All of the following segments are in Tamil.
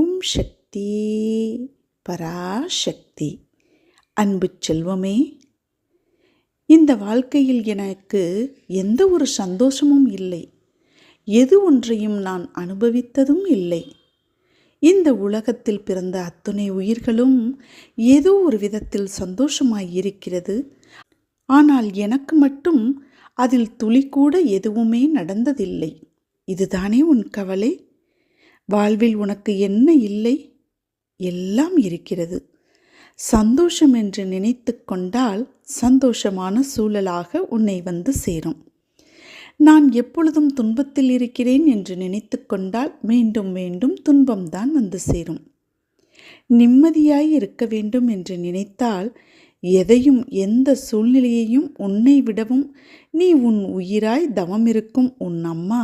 ஓம் சக்தி பராசக்தி. அன்பு செல்வமே, இந்த வாழ்க்கையில் எனக்கு எந்த ஒரு சந்தோஷமும் இல்லை. எது ஒன்றையும் நான் அனுபவித்ததும் இல்லை. இந்த உலகத்தில் பிறந்த அத்தனை உயிர்களும் ஏதோ ஒரு விதத்தில் சந்தோஷமாயிருக்கிறது. ஆனால் எனக்கு மட்டும் அதில் துளி கூட எதுவுமே நடந்ததில்லை. இதுதானே உன் கவலை? வாழ்வில் உனக்கு என்ன இல்லை? எல்லாம் இருக்கிறது. சந்தோஷம் என்று நினைத்து கொண்டால் சந்தோஷமான சூழலாக உன்னை வந்து சேரும். நான் எப்பொழுதும் துன்பத்தில் இருக்கிறேன் என்று நினைத்து கொண்டால் மீண்டும் மீண்டும் துன்பம்தான் வந்து சேரும். நிம்மதியாய் இருக்க வேண்டும் என்று நினைத்தால் எதையும் எந்த சூழ்நிலையையும் உன்னை விடவும் நீ உன் உயிராய் தவமிருக்கும் உன் அம்மா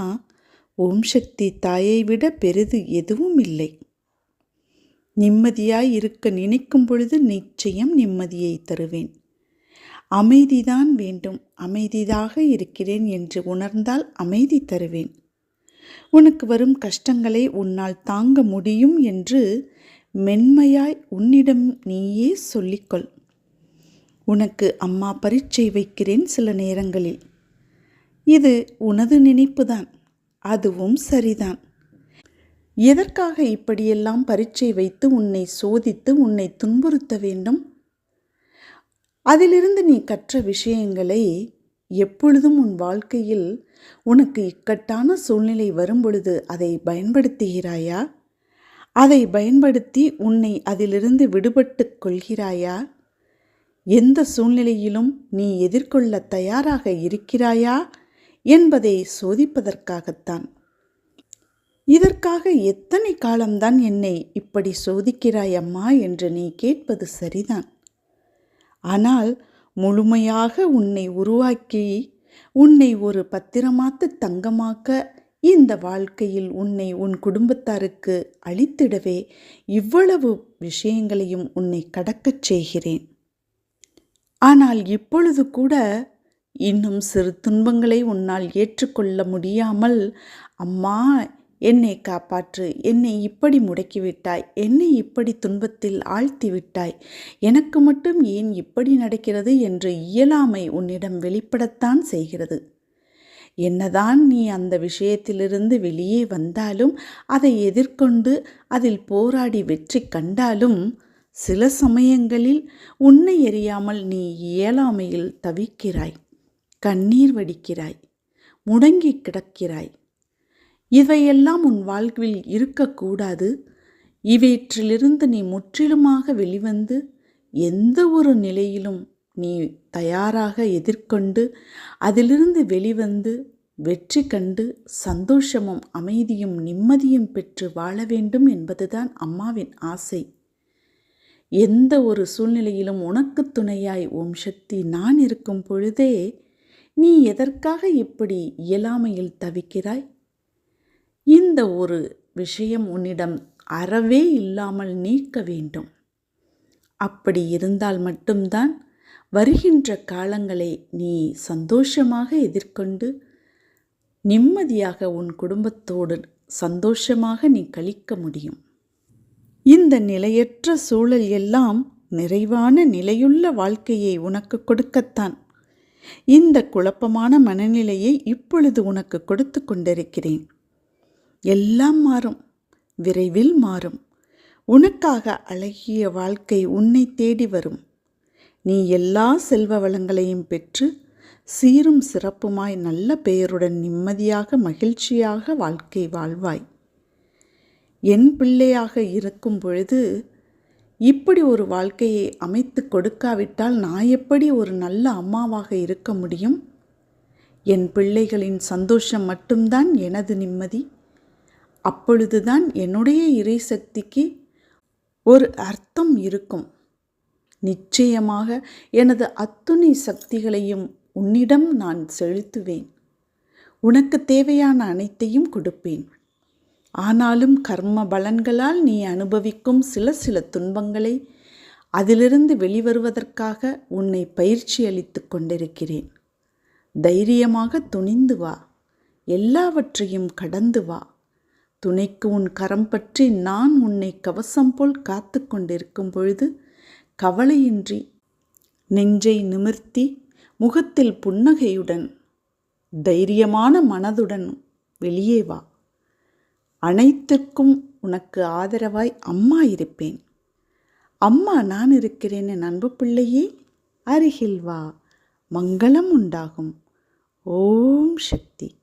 ஓம் சக்தி தாயை விட பெரிது எதுவும் இல்லை. நிம்மதியாய் இருக்க நினைக்கும் பொழுது நிச்சயம் நிம்மதியை தருவேன். அமைதிதான் வேண்டும், அமைதியாக இருக்கிறேன் என்று உணர்ந்தால் அமைதி தருவேன். உனக்கு வரும் கஷ்டங்களை உன்னால் தாங்க முடியும் என்று மென்மையாய் உன்னிடம் நீயே சொல்லிக்கொள். உனக்கு அம்மா பரீட்சை வைக்கிறேன் சில நேரங்களில். இது உனது நினைப்புதான், அதுவும் சரிதான். எதற்காக இப்படியெல்லாம் பரீட்சை வைத்து உன்னை சோதித்து உன்னை துன்புறுத்த வேண்டும்? அதிலிருந்து நீ கற்ற விஷயங்களை எப்பொழுதும் உன் வாழ்க்கையில் உனக்கு இக்கட்டான சூழ்நிலை வரும்பொழுது அதை பயன்படுத்துகிறாயா? அதை பயன்படுத்தி உன்னை அதிலிருந்து விடுபட்டு கொள்கிறாயா? எந்த சூழ்நிலையிலும் நீ எதிர்கொள்ள தயாராக இருக்கிறாயா என்பதை சோதிப்பதற்காகத்தான். இதற்காக எத்தனை காலம்தான் என்னை இப்படி சோதிக்கிறாய் அம்மா என்று நீ கேட்பது சரிதான். ஆனால் முழுமையாக உன்னை உருவாக்கி உன்னை ஒரு பத்திரமாத்து தங்கமாக்க இந்த வாழ்க்கையில் உன்னை உன் குடும்பத்தாருக்கு அளித்திடவே இவ்வளவு விஷயங்களையும் உன்னை கடக்கச் செய்கிறேன். ஆனால் இப்பொழுது கூட இன்னும் சிறு துன்பங்களை உன்னால் ஏற்றுக்கொள்ள முடியாமல், அம்மா என்னை காப்பாற்று, என்னை இப்படி முடக்கிவிட்டாய், என்னை இப்படி துன்பத்தில் ஆழ்த்திவிட்டாய், எனக்கு மட்டும் ஏன் இப்படி நடக்கிறது என்று இயலாமை உன்னிடம் வெளிப்படத்தான் செய்கிறது. என்னதான் நீ அந்த விஷயத்திலிருந்து வெளியே வந்தாலும், அதை எதிர்கொண்டு அதில் போராடி வெற்றி கண்டாலும், சில சமயங்களில் உன்னை எறியாமல் நீ இயலாமையில் தவிக்கிறாய், கண்ணீர் வடிக்கிறாய், முடங்கி கிடக்கிறாய். இவையெல்லாம் உன் வாழ்வில் இருக்கக்கூடாது. இவற்றிலிருந்து நீ முற்றிலுமாக வெளிவந்து எந்த ஒரு நிலையிலும் நீ தயாராக எதிர்கொண்டு அதிலிருந்து வெளிவந்து வெற்றி கண்டு சந்தோஷமும் அமைதியும் நிம்மதியும் பெற்று வாழ வேண்டும் என்பதுதான் அம்மாவின் ஆசை. எந்த ஒரு சூழ்நிலையிலும் உனக்கு துணையாய் ஓம் சக்தி நான் இருக்கும் பொழுதே நீ எதற்காக இப்படி இயலாமையில் தவிக்கிறாய்? இந்த ஒரு விஷயம் உன்னிடம் அறவே இல்லாமல் நீக்க வேண்டும். அப்படி இருந்தால் மட்டும்தான் வருகின்ற காலங்களை நீ சந்தோஷமாக எதிர்கொண்டு நிம்மதியாக உன் குடும்பத்தோடு சந்தோஷமாக நீ கழிக்க முடியும். இந்த நிலையற்ற சூழல் எல்லாம் நிறைவான நிலையுள்ள வாழ்க்கையை உனக்கு கொடுக்கத்தான் இந்த குழப்பமான மனநிலையை இப்பொழுது உனக்கு கொடுத்து கொண்டிருக்கிறேன். எல்லாம் மாறும், விரைவில் மாறும். உனக்காக அழகிய வாழ்க்கை உன்னை தேடி வரும். நீ எல்லா செல்வ வளங்களையும் பெற்று சீரும் சிறப்புமாய் நல்ல பெயருடன் நிம்மதியாக மகிழ்ச்சியாக வாழ்க்கை வாழ்வாய். என் பிள்ளையாக இருக்கும் பொழுது இப்படி ஒரு வாழ்க்கையை அமைத்து கொடுக்காவிட்டால் நான் எப்படி ஒரு நல்ல அம்மாவாக இருக்க முடியும்? என் பிள்ளைகளின் சந்தோஷம் மட்டும்தான் எனது நிம்மதி. அப்பொழுதுதான் என்னுடைய இறைசக்திக்கு ஒரு அர்த்தம் இருக்கும். நிச்சயமாக எனது அத்துணை சக்திகளையும் உன்னிடம் நான் செலுத்துவேன். உனக்கு தேவையான அனைத்தையும் கொடுப்பேன். ஆனாலும் கர்ம பலன்களால் நீ அனுபவிக்கும் சில துன்பங்களை அதிலிருந்து வெளிவருவதற்காக உன்னை பயிற்சி அளித்து கொண்டிருக்கிறேன். தைரியமாக துணிந்து வா, எல்லாவற்றையும் கடந்து வா. துணைக்கு உன் கரம் பற்றி நான் உன்னை கவசம் போல் காத்து கொண்டிருக்கும் பொழுது கவலையின்றி நெஞ்சை நிமிர்த்தி முகத்தில் புன்னகையுடன் தைரியமான மனதுடன் வெளியே வா. அனைத்திற்கும் உனக்கு ஆதரவாய் அம்மா இருப்பேன். அம்மா நான் இருக்கிறேன் என் அன்பு பிள்ளையே, அருகில் வா. மங்களம் உண்டாகும். ஓம் சக்தி.